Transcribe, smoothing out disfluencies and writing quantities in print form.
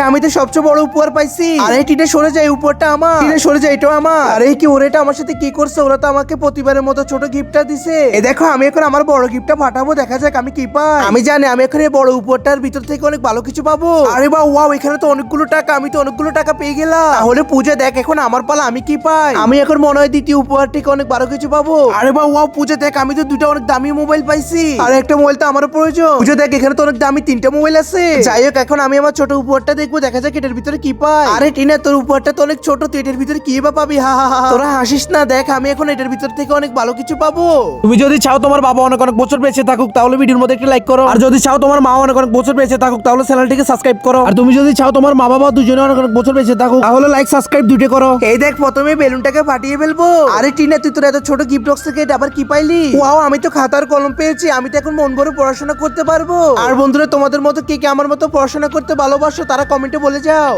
আমি তো সবচেয়ে বড় উপহার পাইছি। আরে টিনে সরে যায়, উপহারটা আমার। টিনে সরে যায়, এটাও আমার। আরে কি ওরা এটা আমার সাথে কি করছে? ওরা তো আমাকে প্রতিবারের মতো ছোট গিফটটা দিছে। এই দেখো আমি এখন আমার বড় গিফটটা ফাটাবো, দেখা যাক আমি কি পাই। আমি জানি আমি এখন এই বড় উপহারটার ভিতর থেকে অনেক ভালো কিছু পাবো। আরে বাহ, ওয়াও, এখানে তো অনেকগুলো টাকা। আমি তো অনেকগুলো টাকা পেয়ে গেলাম। তাহলে পূজা দেখ এখন আমার পালা, আমি কি পাই। আমি এখন মনে হয় দ্বিতীয় উপহার থেকে অনেক ভালো কিছু পাবো। আরে বাহ, ওয়াও, পূজা দেখ আমি তো দুটো অনেক দামি মোবাইল পাইছি। আর একটা মোবাইল তো আমারও প্রয়োজন। পূজা দেখ এখানে তো অনেক দামি তিনটা মোবাইল আছে। যাই হোক এখন আমি আমার ছোট উপহারটা দেখবো, দেখা যাক এটার ভিতরে কি পাই। আরে টিনা, তোর উপহারটা তো অনেক ছোট, তুই এটার ভিতরে কি বা পাবি? হা হা হা, তোরা হাসিস না, দেখ আমি এখন এটার ভিতর থেকে অনেক ভালো কিছু পাবো। তুমি যদি চাও তোমার বাবা অনেক অনেক বছর বেঁচে থাকুক তাহলে ভিডিওর মধ্যে একটা লাইক করো। আর যদি চাও তোমার মা অনেক অনেক বছর বেঁচে থাকুক তাহলে চ্যানেলটিকে সাবস্ক্রাইব করো। আর তুমি যদি চাও তোমার মা বাবা দুজনে অনেক অনেক বছর বেঁচে থাকুক তাহলে লাইক সাবস্ক্রাইব দুইটা করো। এই দেখ প্রথমে বেলুনটাকে ফাটিয়ে ফেলবো। আরে টিনা, তুই তোর এত ছোট গিফট বক্স থেকে এটা আবার কি পাইলি? ওয়াও, আমি তো খাতার কলম পেয়েছি। আমি তো এখন মন ভরে পড়াশোনা করতে পারবো। আর বন্ধুরা, তোমাদের মতো কে কে আমার মতো পড়াশোনা করতে ভালোবাসো তারা কমেন্টে বলে যাও।